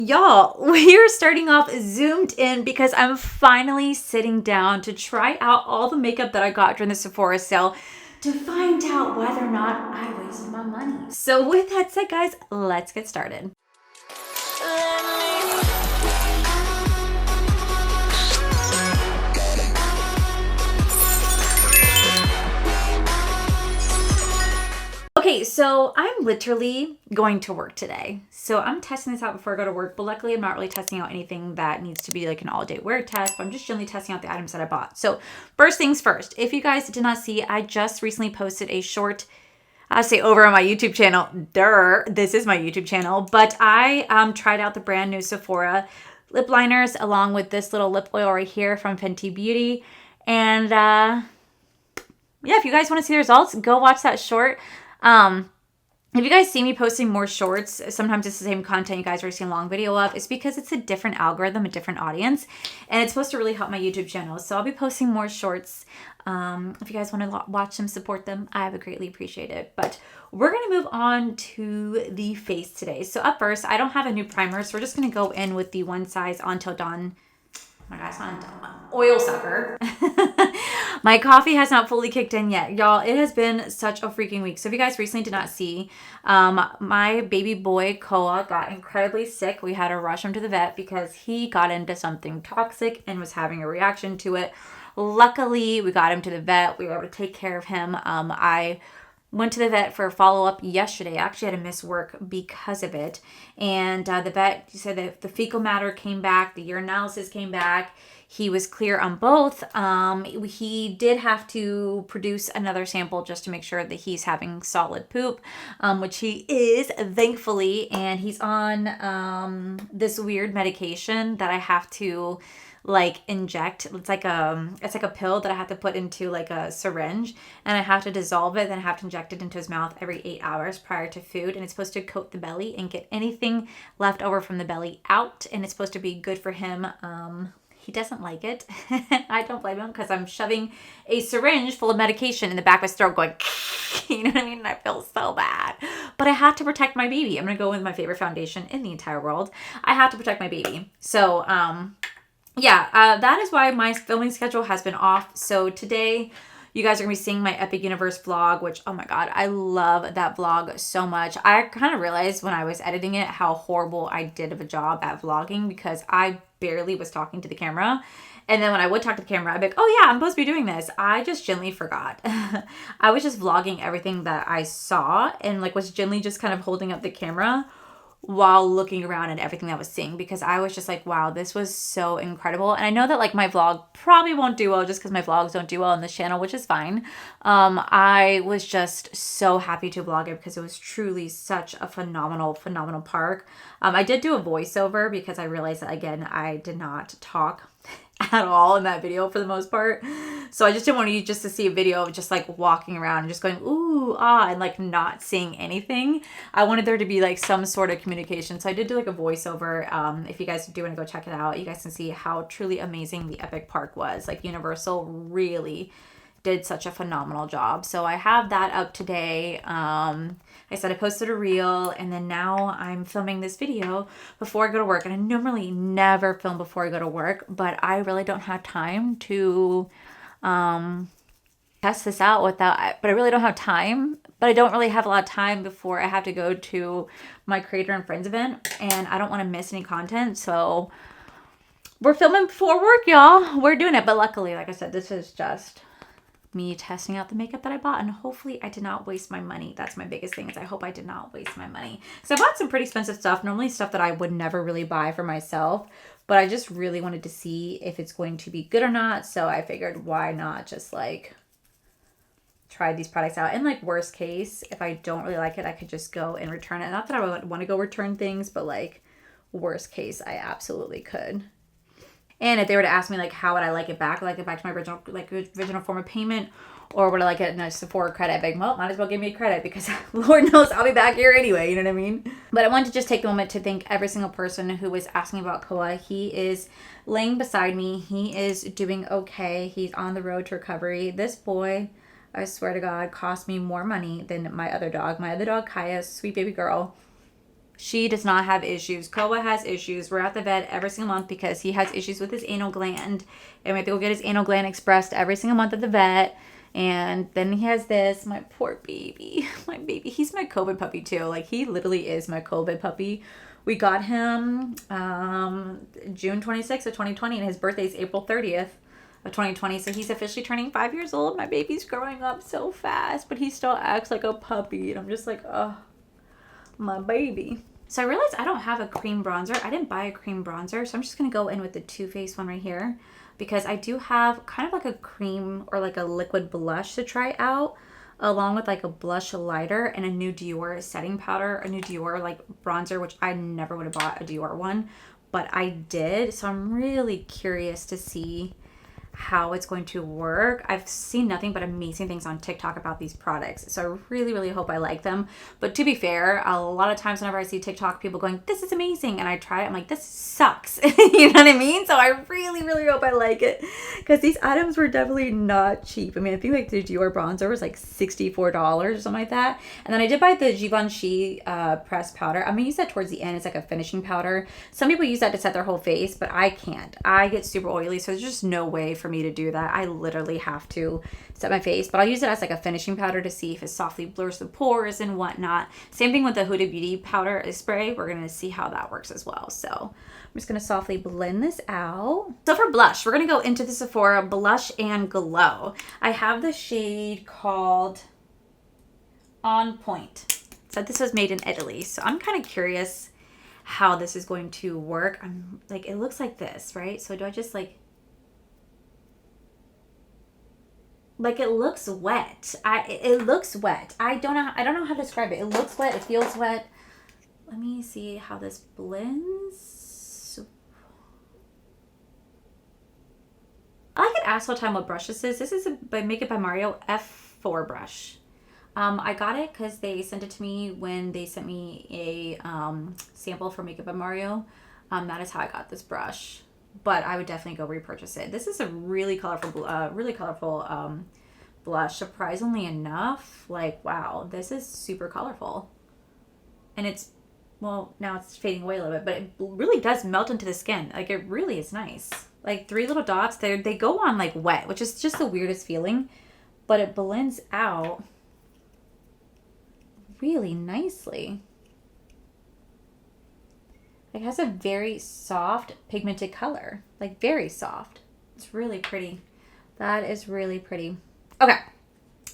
Y'all, we're starting off zoomed in because I'm finally sitting down to try out all the makeup that I got during the Sephora sale to find out whether or not I wasted my money. So with that said, guys, let's get started. Okay, so I'm literally going to work today. So I'm testing this out before I go to work, but luckily I'm not really testing out anything that needs to be like an all-day wear test, but I'm just generally testing out the items that I bought. So first things first, if you guys did not see, I just recently posted a short, I say over on my YouTube channel. This is my YouTube channel, but I tried out the brand new Sephora lip liners along with this little lip oil right here from Fenty Beauty. And yeah, if you guys want to see the results, go watch that short. If you guys see me posting more shorts, sometimes it's the same content you guys are seeing a long video of. It's because it's a different algorithm, a different audience, and it's supposed to really help my YouTube channel. So I'll be posting more shorts. If you guys want to watch them, support them, I would greatly appreciate it. But we're going to move on to the face today. So up first, I don't have a new primer, so we're just going to go in with the One Size Until Dawn. Oh my God, it's not Dawn. Oil sucker. My coffee has not fully kicked in yet. Y'all, it has been such a freaking week. So if you guys recently did not see, my baby boy, Koa, got incredibly sick. We had to rush him to the vet because he got into something toxic and was having a reaction to it. Luckily, we got him to the vet. We were able to take care of him. I went to the vet for a follow-up yesterday. I actually had to miss work because of it. And the vet said that the fecal matter came back, the urinalysis came back. He was clear on both. He did have to produce another sample just to make sure that he's having solid poop, which he is, thankfully. And he's on this weird medication that I have to like inject. It's like a pill that I have to put into like a syringe, and I have to dissolve it, then I have to inject it into his mouth every 8 hours prior to food, and it's supposed to coat the belly and get anything left over from the belly out, and it's supposed to be good for him. He doesn't like it. I don't blame him because I'm shoving a syringe full of medication in the back of his throat going, you know what I mean? And I feel so bad. But I have to protect my baby. I'm going to go with my favorite foundation in the entire world. I have to protect my baby. So, yeah, that is why my filming schedule has been off. So today, you guys are going to be seeing my Epic Universe vlog, which, oh my God, I love that vlog so much. I kind of realized when I was editing it how horrible I did of a job at vlogging because I barely was talking to the camera. And then when I would talk to the camera, I'd be like, oh yeah, I'm supposed to be doing this. I just gently forgot. I was just vlogging everything that I saw and like was gently just kind of holding up the camera while looking around at everything that I was seeing because I was just like, wow, this was so incredible. And I know that like my vlog probably won't do well just because my vlogs don't do well on this channel, which is fine. I was just so happy to vlog it because it was truly such a phenomenal park. I did do a voiceover because I realized that, again, I did not talk at all in that video for the most part. So I just didn't want you just to see a video of just like walking around and just going, ooh, ah, and like not seeing anything. I wanted there to be like some sort of communication. So I did do like a voiceover. If you guys do want to go check it out, you guys can see how truly amazing the Epic Park was. Like Universal really did such a phenomenal job. So I have that up today. I said I posted a reel and then now I'm filming this video before I go to work. And I normally never film before I go to work, but I really don't have time to test this out but I really don't have time, but I don't really have a lot of time before I have to go to my Creator and Friends event and I don't want to miss any content. So we're filming before work, y'all. We're doing it. But luckily, like I said, this is just me testing out the makeup that I bought, and hopefully I did not waste my money. That's my biggest thing, is I hope I did not waste my money. So I bought some pretty expensive stuff, normally stuff that I would never really buy for myself, but I just really wanted to see if it's going to be good or not. So I figured, why not just like try these products out, and like worst case, if I don't really like it, I could just go and return it. Not that I would want to go return things, but like worst case, I absolutely could. And if they were to ask me, like, how would I like it back? Would I like it back to my original form of payment? Or would I like it in a Sephora credit? I'd be like, well, might as well give me a credit because Lord knows I'll be back here anyway. You know what I mean? But I wanted to just take a moment to thank every single person who was asking about Koa. He is laying beside me. He is doing okay. He's on the road to recovery. This boy, I swear to God, cost me more money than my other dog. My other dog, Kaya, sweet baby girl. She does not have issues. Koa has issues. We're at the vet every single month because he has issues with his anal gland. And we have to go get his anal gland expressed every single month at the vet. And then he has this. My poor baby. My baby. He's my COVID puppy too. Like, he literally is my COVID puppy. We got him June 26th of 2020, and his birthday is April 30th of 2020. So he's officially turning 5 years old. My baby's growing up so fast, but he still acts like a puppy. And I'm just like, oh, my baby. So I realized I don't have a cream bronzer. I didn't buy a cream bronzer, so I'm just going to go in with the Too Faced one right here, because I do have kind of like a cream or like a liquid blush to try out, along with like a blush lighter and a new Dior setting powder, a new Dior like bronzer, which I never would have bought a Dior one, but I did. So I'm really curious to see how it's going to work. I've seen nothing but amazing things on TikTok about these products, so I really, really hope I like them. But to be fair, a lot of times whenever I see TikTok people going, this is amazing, and I try it, I'm like, this sucks. You know what I mean? So I really, really hope I like it, because these items were definitely not cheap. I mean, I think like the Dior bronzer was like $64 or something like that. And then I did buy the Givenchy pressed powder. I'm gonna use that towards the end. It's like a finishing powder. Some people use that to set their whole face, but I can't. I get super oily, so there's just no way for me to do that. I literally have to set my face, but I'll use it as like a finishing powder to see if it softly blurs the pores and whatnot. Same thing with the Huda Beauty powder spray. We're gonna see how that works as well. So I'm just gonna softly blend this out. So for blush, we're gonna go into the Sephora Blush and Glow. I have the shade called On Point. So this was made in Italy, so I'm kind of curious how this is going to work. I'm like, it looks like this, right? So do I just like it looks wet. It looks wet. I don't know how to describe it. It looks wet. It feels wet. Let me see how this blends. I like it. Ask all time what brush this is. This is by Make It by Mario F4 brush. I got it because they sent it to me when they sent me a sample for Make It by Mario. That is how I got this brush. But I would definitely go repurchase it. This is a really colorful blush. Surprisingly enough, like, wow, this is super colorful. And it's, well, now it's fading away a little bit, but it really does melt into the skin. Like, it really is nice. Like, 3 little dots, they go on like wet, which is just the weirdest feeling. But it blends out really nicely. It has a very soft pigmented color, like very soft. It's really pretty. That is really pretty. Okay,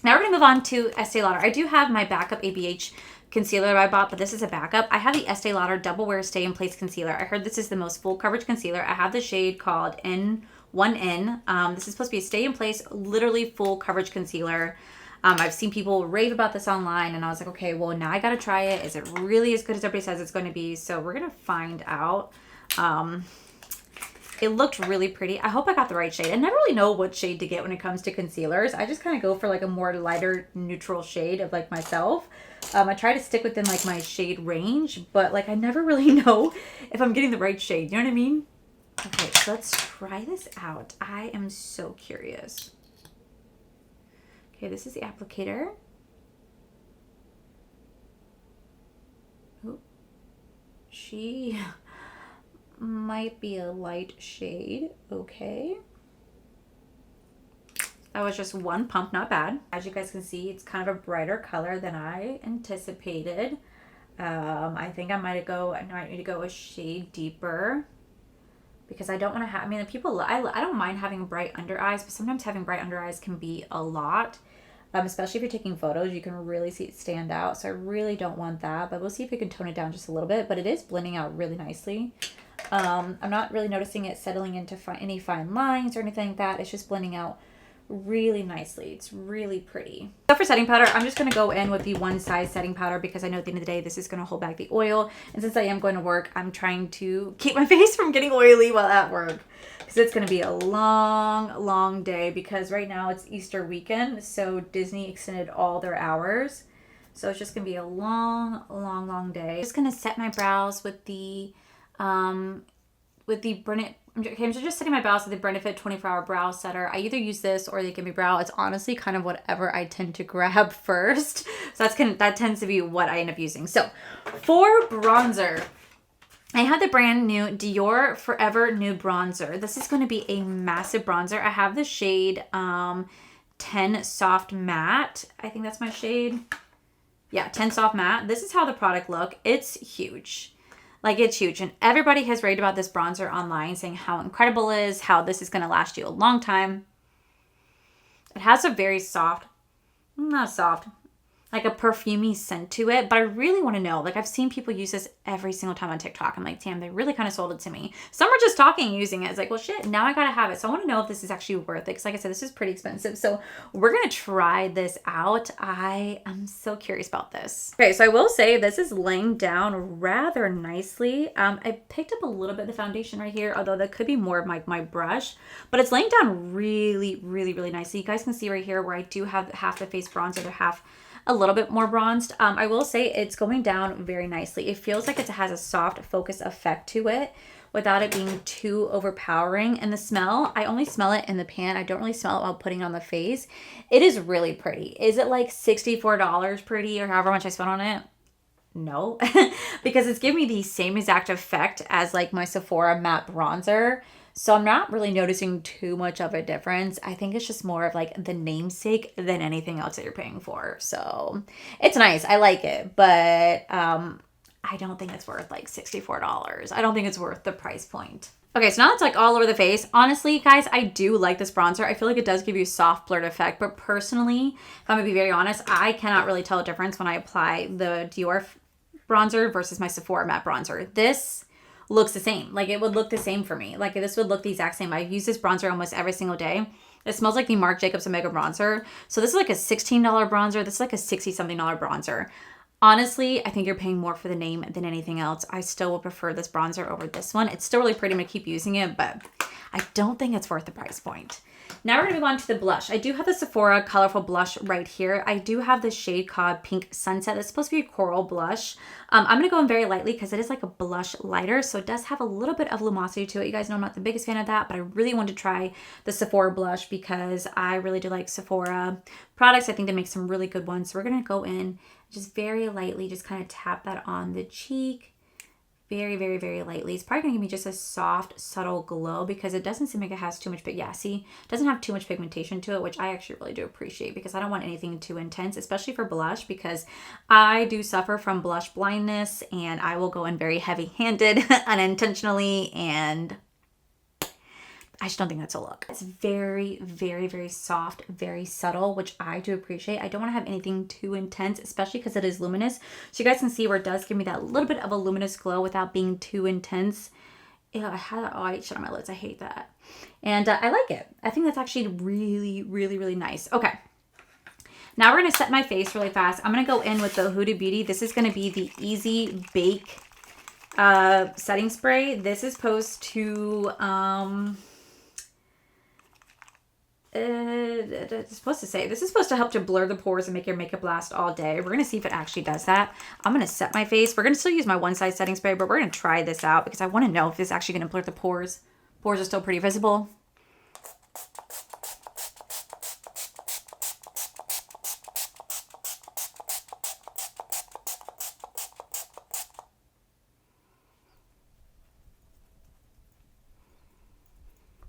now we're gonna move on to Estee Lauder. I do have my backup ABH concealer that I bought, but this is a backup. I have the Estee Lauder Double Wear Stay in Place Concealer. I heard this is the most full coverage concealer. I have the shade called N1N. This is supposed to be a stay in place, literally full coverage concealer. I've seen people rave about this online, and I was like, okay, well, now I gotta try it. Is it really as good as everybody says it's going to be? So we're gonna find out. It looked really pretty. I hope I got the right shade. I never really know what shade to get when it comes to concealers. I just kind of go for like a more lighter neutral shade of like myself. I try to stick within like my shade range, but like I never really know if I'm getting the right shade. You know what I mean? Okay, so let's try this out. I am so curious. Okay, this is the applicator. Oh, she might be a light shade. Okay. That was just one pump, not bad. As you guys can see, it's kind of a brighter color than I anticipated. I think I might need to go a shade deeper, because I don't want to have, I mean, people, I don't mind having bright under eyes, but sometimes having bright under eyes can be a lot. Especially if you're taking photos, you can really see it stand out. So I really don't want that, but we'll see if we can tone it down just a little bit. But it is blending out really nicely. I'm not really noticing it settling into any fine lines or anything like that. It's just blending out really nicely. It's really pretty. So for setting powder, I'm just going to go in with the one size setting powder, because I know at the end of the day, this is going to hold back the oil. And since I am going to work, I'm trying to keep my face from getting oily while at work, because it's going to be a long, long day, because right now it's Easter weekend. So Disney extended all their hours. So it's just going to be a long, long, long day. I'm just going to set my brows with the with the I'm just setting my brows with the Benefit 24-hour brow setter. I either use this or the Gimme Brow. It's honestly kind of whatever I tend to grab first. So that tends to be what I end up using. So for bronzer, I have the brand new Dior Forever Nude Bronzer. This is going to be a massive bronzer. I have the shade 10 Soft Matte. I think that's my shade. Yeah, 10 Soft Matte. This is how the product look. It's huge. Like, it's huge. And everybody has raved about this bronzer online, saying how incredible it is, how this is going to last you a long time. It has a very soft, not soft, like a perfumey scent to it, but I really want to know. Like, I've seen people use this every single time on TikTok. I'm like, damn, they really kind of sold it to me. Some are just talking using it. It's like, well, shit, now I gotta have it. So I want to know if this is actually worth it, because like I said, this is pretty expensive. So we're gonna try this out. I am so curious about this. Okay, so I will say this is laying down rather nicely. I picked up a little bit of the foundation right here, although that could be more of my brush, but it's laying down really, really, really nicely. You guys can see right here where I do have half the face bronzer, the half a little bit more bronzed. I will say it's going down very nicely. It feels like it has a soft focus effect to it without it being too overpowering. And the smell, I only smell it in the pan. I don't really smell it while putting it on the face. It is really pretty. Is it like $64 pretty or however much I spent on it? No, because it's giving me the same exact effect as like my Sephora matte bronzer. So I'm not really noticing too much of a difference. I think it's just more of like the namesake than anything else that you're paying for. So it's nice. I like it, but I don't think it's worth like $64. I don't think it's worth the price point. Okay, so now it's like all over the face. Honestly, guys, I do like this bronzer. I feel like it does give you a soft blurred effect, but personally, if I'm gonna be very honest, I cannot really tell a difference when I apply the Dior bronzer versus my Sephora matte bronzer. This looks the same. Like, it would look the same for me. Like, this would look the exact same. I use this bronzer almost every single day. It smells like the Marc Jacobs Omega bronzer. So this is like a $16 bronzer. This is like a $60-something bronzer. Honestly, I think you're paying more for the name than anything else. I still will prefer this bronzer over this one. It's still really pretty. I'm going to keep using it, but I don't think it's worth the price point. Now we're going to move on to the blush. I do have the Sephora colorful blush right here. I do have the shade called Pink Sunset. It's supposed to be a coral blush. I'm going to go in very lightly because it is like a blush lighter, so it does have a little bit of lumosity to it. You guys know I'm not the biggest fan of that, but I really wanted to try the Sephora blush because I really do like Sephora products. I think they make some really good ones. So we're going to go in just very lightly, just kind of tap that on the cheek. Very, very, very lightly. It's probably going to give me just a soft, subtle glow because it doesn't seem like it has too much, but yeah, see, it doesn't have too much pigmentation to it, which I actually really do appreciate because I don't want anything too intense, especially for blush, because I do suffer from blush blindness and I will go in very heavy-handed unintentionally, and I just don't think that's a look. It's very, very, very soft, very subtle, which I do appreciate. I don't want to have anything too intense, especially because it is luminous. So you guys can see where it does give me that little bit of a luminous glow without being too intense. Ew, I had that all shit on my lids. I hate that. And I like it. I think that's actually really, really, really nice. Okay. Now we're going to set my face really fast. I'm going to go in with the Huda Beauty. This is going to be the Easy Bake setting spray. This is supposed to... it's supposed to say this is supposed to help to blur the pores and make your makeup last all day. We're going to see if it actually does that. I'm going to set my face. We're going to still use my one size setting spray, but we're going to try this out because I want to know if it's actually going to blur the pores. Pores are still pretty visible.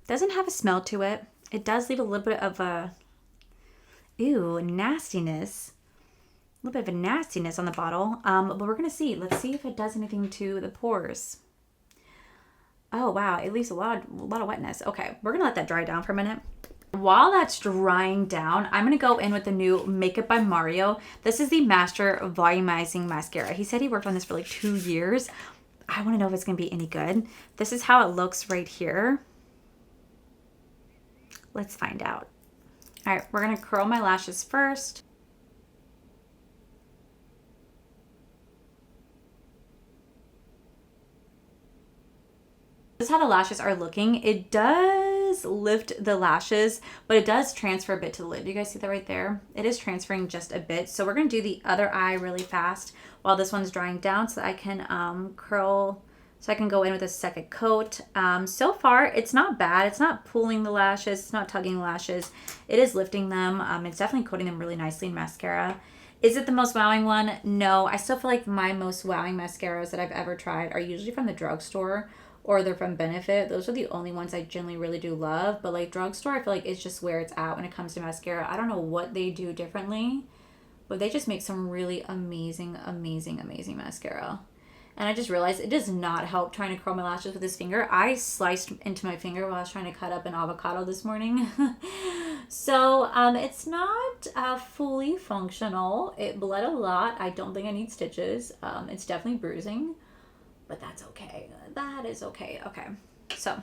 Doesn't have a smell to it. It does leave a little bit of a, nastiness. A little bit of a nastiness on the bottle. But we're going to see. Let's see if it does anything to the pores. Oh, wow. It leaves a lot of wetness. Okay. We're going to let that dry down for a minute. While that's drying down, I'm going to go in with the new Makeup by Mario. This is the Master Volumizing Mascara. He said he worked on this for like 2 years. I want to know if it's going to be any good. This is how it looks right here. Let's find out. All right, we're going to curl my lashes first. This is how the lashes are looking. It does lift the lashes, but it does transfer a bit to the lid. Do you guys see that right there? It is transferring just a bit. So we're going to do the other eye really fast while this one's drying down so that I can curl So I can go in with a second coat. So far, it's not bad. It's not pulling the lashes. It's not tugging the lashes. It is lifting them. It's definitely coating them really nicely in mascara. Is it the most wowing one? No. I still feel like my most wowing mascaras that I've ever tried are usually from the drugstore or they're from Benefit. Those are the only ones I generally really do love. But like drugstore, I feel like it's just where it's at when it comes to mascara. I don't know what they do differently, but they just make some really amazing, amazing, amazing mascara. And I just realized it does not help trying to curl my lashes with this finger. I sliced into my finger while I was trying to cut up an avocado this morning. So it's not fully functional. It bled a lot. I don't think I need stitches. It's definitely bruising, but that's okay. That is okay. Okay, so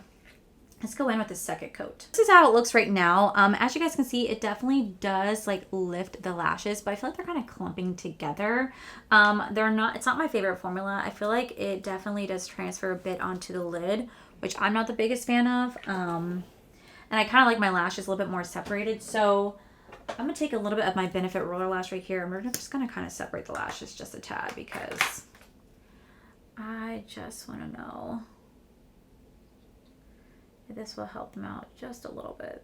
let's go in with the second coat. This is how it looks right now. As you guys can see, it definitely does like lift the lashes, but I feel like they're kind of clumping together. They're not, it's not my favorite formula. I feel like it definitely does transfer a bit onto the lid, which I'm not the biggest fan of. And I kind of like my lashes a little bit more separated. So I'm gonna take a little bit of my Benefit roller lash right here. I'm just gonna kind of separate the lashes just a tad because I just wanna know if this will help them out just a little bit.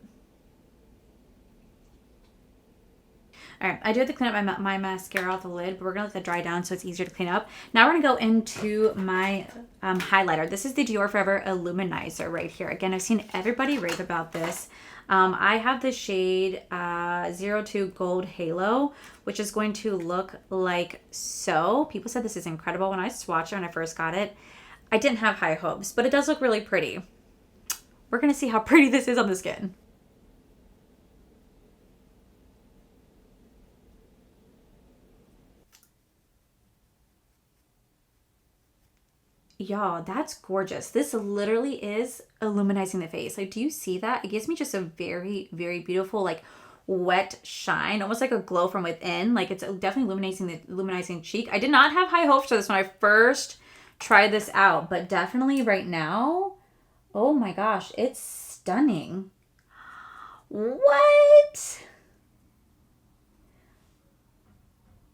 All right, I do have to clean up my mascara off the lid, but we're gonna let that dry down so it's easier to clean up. Now we're gonna go into my highlighter. This is the Dior Forever Illuminizer right here. Again, I've seen everybody rave about this. I have the shade 02 Gold Halo, which is going to look like so. People said this is incredible. When I swatched it when I first got it, I didn't have high hopes, but it does look really pretty. We're gonna see how pretty this is on the skin. Y'all, that's gorgeous. This literally is illuminizing the face. Like, do you see that? It gives me just a very, very beautiful, like, wet shine, almost like a glow from within. Like, it's definitely illuminizing cheek. I did not have high hopes for this when I first tried this out, but definitely right now, oh my gosh, it's stunning. What?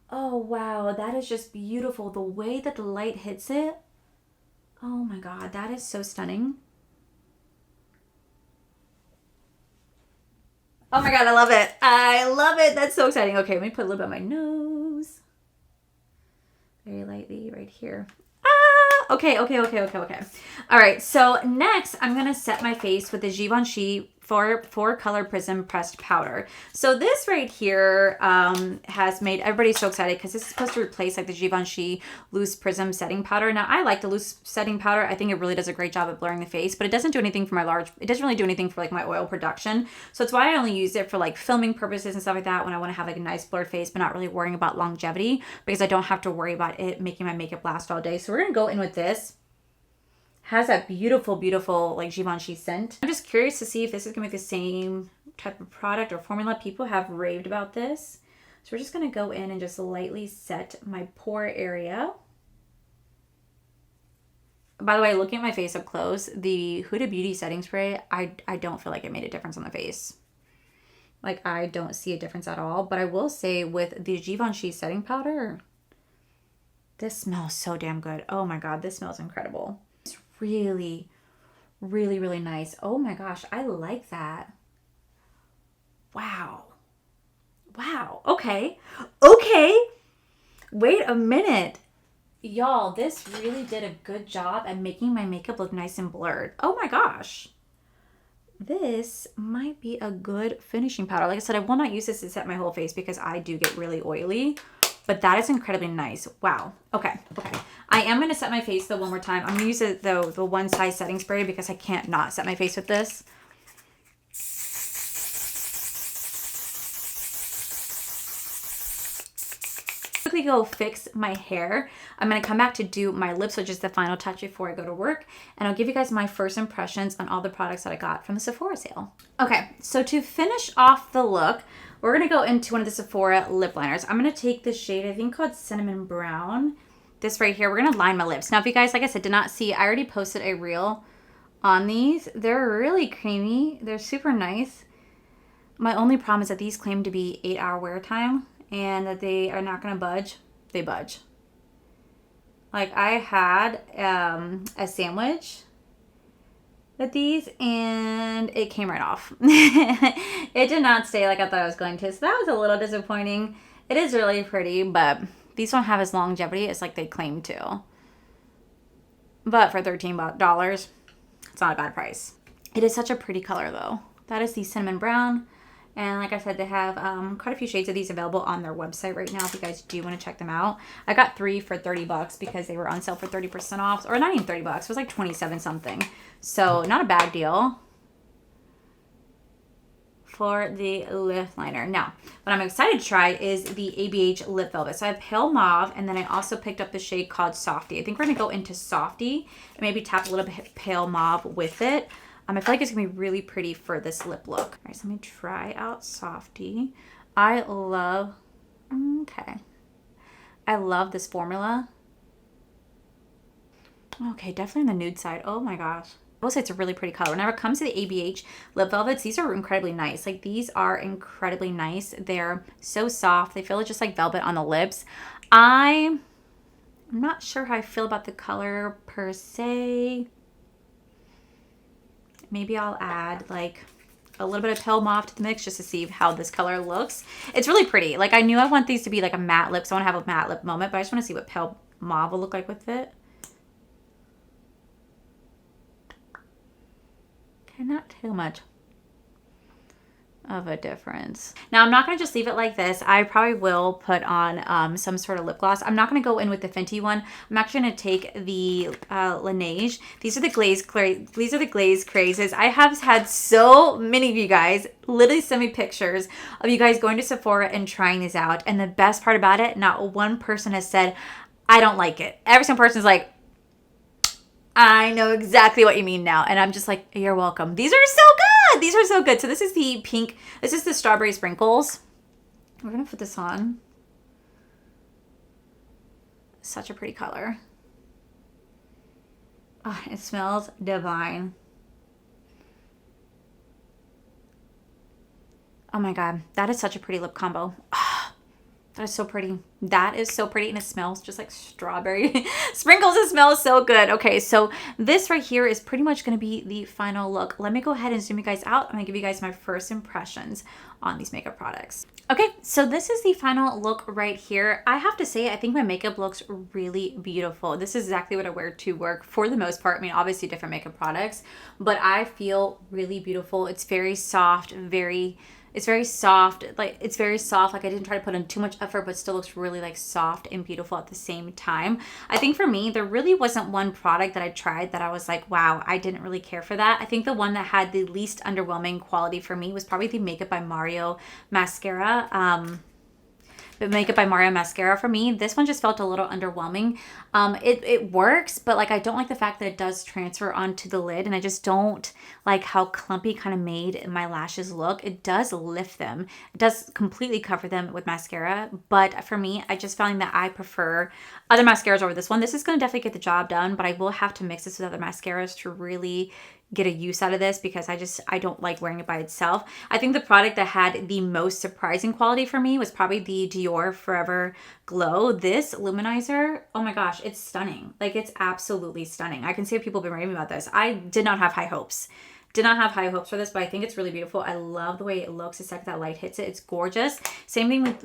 Oh, wow. That is just beautiful. The way that the light hits it. Oh my God, that is so stunning. Oh my God, I love it. I love it. That's so exciting. Okay, let me put a little bit on my nose. Very lightly right here. Okay. All right, so next I'm going to set my face with the Givenchy 4 Color Prism Pressed Powder. So this right here has made everybody so excited because this is supposed to replace like the Givenchy Loose Prism Setting Powder. Now, I like the loose setting powder. I think it really does a great job at blurring the face, but it doesn't do anything for it doesn't really do anything for like my oil production. So it's why I only use it for like filming purposes and stuff like that when I want to have like a nice blurred face, but not really worrying about longevity because I don't have to worry about it making my makeup last all day. So we're going to go in with this. Has that beautiful, beautiful like Givenchy scent. I'm just curious to see if this is gonna be the same type of product or formula. People have raved about this. So we're just gonna go in and just lightly set my pore area. By the way, looking at my face up close, the Huda Beauty setting spray, I don't feel like it made a difference on the face. Like, I don't see a difference at all. But I will say with the Givenchy setting powder, this smells so damn good. Oh my God, this smells incredible. Really, really, really nice. Oh my gosh, I like that. Wow. Okay. Wait a minute. Y'all, this really did a good job at making my makeup look nice and blurred. Oh my gosh. This might be a good finishing powder. Like I said, I will not use this to set my whole face because I do get really oily. But that is incredibly nice. Wow. Okay. I am going to set my face though one more time. I'm going to use the one size setting spray because I can't not set my face with this. Quickly go fix my hair. I'm going to come back to do my lips, which is the final touch before I go to work. And I'll give you guys my first impressions on all the products that I got from the Sephora sale. Okay, so to finish off the look, we're going to go into one of the Sephora lip liners. I'm going to take this shade, I think called Cinnamon Brown. This right here, we're going to line my lips. Now, if you guys, like I said, did not see, I already posted a reel on these. They're really creamy. They're super nice. My only problem is that these claim to be 8-hour wear time and that they are not going to budge. They budge. Like I had a sandwich with these and it came right off. It did not stay like I thought I was going to. So that was a little disappointing. It is really pretty, but these don't have as longevity as like they claim to. But for $13, it's not a bad price. It is such a pretty color though. That is the cinnamon brown. And like I said, they have quite a few shades of these available on their website right now if you guys do want to check them out. I got 3 for $30 because they were on sale for 30% off. Or not even $30. It was like 27 something. So not a bad deal for the lip liner. Now, what I'm excited to try is the ABH Lip Velvet. So I have Pale Mauve, and then I also picked up the shade called Softy. I think we're going to go into Softy and maybe tap a little bit Pale Mauve with it. I feel like it's going to be really pretty for this lip look. All right, so let me try out Softy. I love this formula. Okay, definitely on the nude side. Oh my gosh. I will say it's a really pretty color. Whenever it comes to the ABH lip velvets, these are incredibly nice. Like these are incredibly nice. They're so soft. They feel just like velvet on the lips. I'm not sure how I feel about the color per se. Maybe I'll add like a little bit of Pale Mauve to the mix just to see how this color looks. It's really pretty. Like I knew I want these to be like a matte lip, so I want to have a matte lip moment, but I just want to see what Pale Mauve will look like with it. Okay, not too much of a difference. Now I'm not going to just leave it like this. I probably will put on some sort of lip gloss. I'm not going to go in with the Fenty one. I'm actually going to take the Laneige. These are the glaze crazes. I have had so many of you guys literally send me pictures of you guys going to Sephora and trying these out. And the best part about it, not one person has said, I don't like it. Every single person is like, I know exactly what you mean now. And I'm just like, you're welcome. These are so good. These are so good. So this is the pink. This is the strawberry sprinkles. We're going to put this on. Such a pretty color. Oh, it smells divine. Oh my God. That is such a pretty lip combo. Oh, that is so pretty. That is so pretty, and it smells just like strawberry sprinkles. It smells so good. Okay, so this right here is pretty much going to be the final look. Let me go ahead and zoom you guys out. I'm going to give you guys my first impressions on these makeup products. Okay, so this is the final look right here. I have to say, I think my makeup looks really beautiful. This is exactly what I wear to work for the most part. I mean, obviously different makeup products, but I feel really beautiful. It's very soft, it's very soft. Like I didn't try to put in too much effort, but still looks really like soft and beautiful at the same time. I think for me, there really wasn't one product that I tried that I was like, wow, I didn't really care for that. I think the one that had the least underwhelming quality for me was probably the Makeup by Mario mascara. But Makeup by Mario mascara for me, this one just felt a little underwhelming. It works, but like I don't like the fact that it does transfer onto the lid, and I just don't like how clumpy kind of made my lashes look. It does lift them. It does completely cover them with mascara, but for me, I just found that I prefer other mascaras over this one. This is going to definitely get the job done, but I will have to mix this with other mascaras to really get a use out of this because I don't like wearing it by itself. I think the product that had the most surprising quality for me was probably the Dior Forever Glow. This luminizer, oh my gosh, it's stunning. Like it's absolutely stunning. I can see people have been raving about this. I did not have high hopes. Did not have high hopes for this, but I think it's really beautiful. I love the way it looks the second that light hits it. It's gorgeous. Same thing with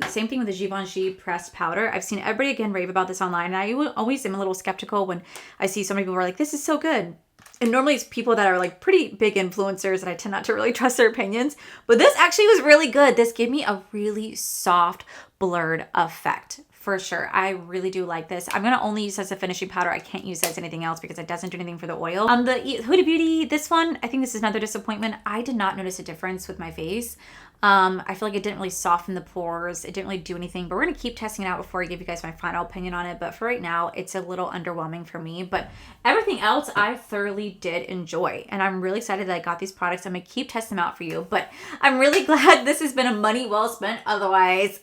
the Givenchy pressed powder. I've seen everybody again rave about this online, and I always am a little skeptical when I see so many people are like, this is so good. And normally it's people that are like pretty big influencers and I tend not to really trust their opinions. But this actually was really good. This gave me a really soft, blurred effect. For sure. I really do like this. I'm going to only use this as a finishing powder. I can't use it as anything else because it doesn't do anything for the oil. The Huda Beauty, this one, I think this is another disappointment. I did not notice a difference with my face. I feel like it didn't really soften the pores. It didn't really do anything, but we're going to keep testing it out before I give you guys my final opinion on it. But for right now, it's a little underwhelming for me, but everything else I thoroughly did enjoy. And I'm really excited that I got these products. I'm going to keep testing them out for you, but I'm really glad this has been a money well spent. Otherwise,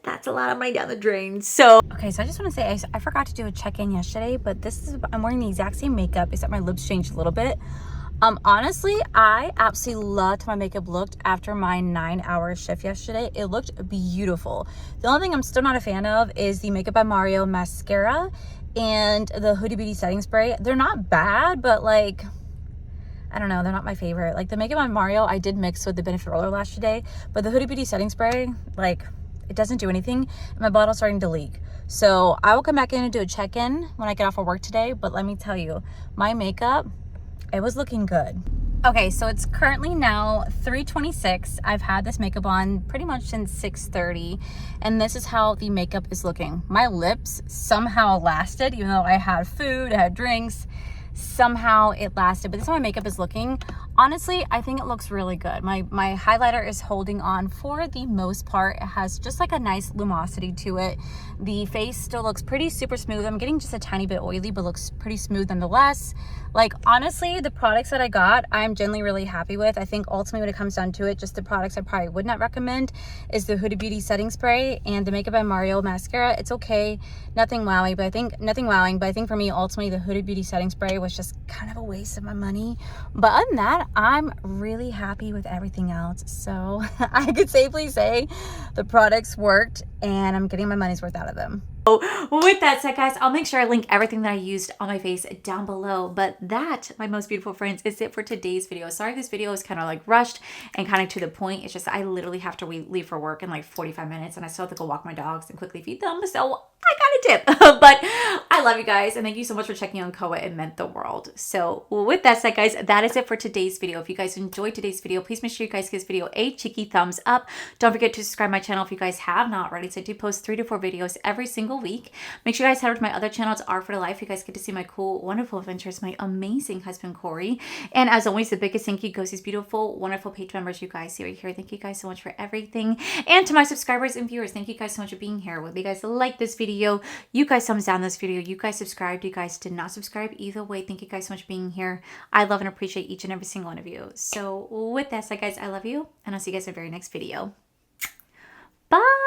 that's a lot of money down the drain. So, okay, so I just want to say, I forgot to do a check-in yesterday, but I'm wearing the exact same makeup except my lips changed a little bit. Honestly, I absolutely loved how my makeup looked after my 9-hour shift yesterday. It looked beautiful. The only thing I'm still not a fan of is the Makeup by Mario mascara and the Huda Beauty setting spray. They're not bad, but like, I don't know, they're not my favorite. Like the Makeup by Mario, I did mix with the Benefit Roller Lash today, but the Huda Beauty setting spray, like, it doesn't do anything. And my bottle's starting to leak. So I will come back in and do a check-in when I get off of work today. But let me tell you, my makeup, it was looking good. Okay, so it's currently now 3:26. I've had this makeup on pretty much since 6:30, and this is how the makeup is looking. My lips somehow lasted, even though I had food, I had drinks, somehow it lasted. But this is how my makeup is looking. Honestly, I think it looks really good. My highlighter is holding on for the most part. It has just like a nice lumosity to it. The face still looks pretty super smooth. I'm getting just a tiny bit oily, but looks pretty smooth nonetheless. Like, honestly, the products that I got, I'm generally really happy with. I think ultimately when it comes down to it, just the products I probably would not recommend is the Huda Beauty setting spray and the Makeup by Mario mascara. It's okay, nothing wowing, but I think for me, ultimately, the Huda Beauty setting spray was just kind of a waste of my money. But other than that, I'm really happy with everything else. So I could safely say the products worked and I'm getting my money's worth out of them. So with that said, guys, I'll make sure I link everything that I used on my face down below. But that, my most beautiful friends, is it for today's video. Sorry this video is kind of like rushed and kind of to the point. It's just I literally have to leave for work in like 45 minutes and I still have to go walk my dogs and quickly feed them. So I got a tip. But I love you guys and thank you so much for checking on Koa. It meant the world. So with that said, guys, that is it for today's video. If you guys enjoyed today's video, please make sure you guys give this video a cheeky thumbs up. Don't forget to subscribe to my channel if you guys have not already. So I do post 3 to 4 videos every single week. Make sure you guys head over to my other channel. It's Art for Life. You guys get to see my cool, wonderful adventures, my amazing husband, Corey. And as always, the biggest thank you goes to these beautiful, wonderful page members you guys see right here. Thank you guys so much for everything. And to my subscribers and viewers, thank you guys so much for being here. Whether you guys like this video, you guys thumbs down this video, you guys subscribed, you guys did not subscribe. Either way, thank you guys so much for being here. I love and appreciate each and every single one of you. So with that said, guys, I love you. And I'll see you guys in the very next video. Bye.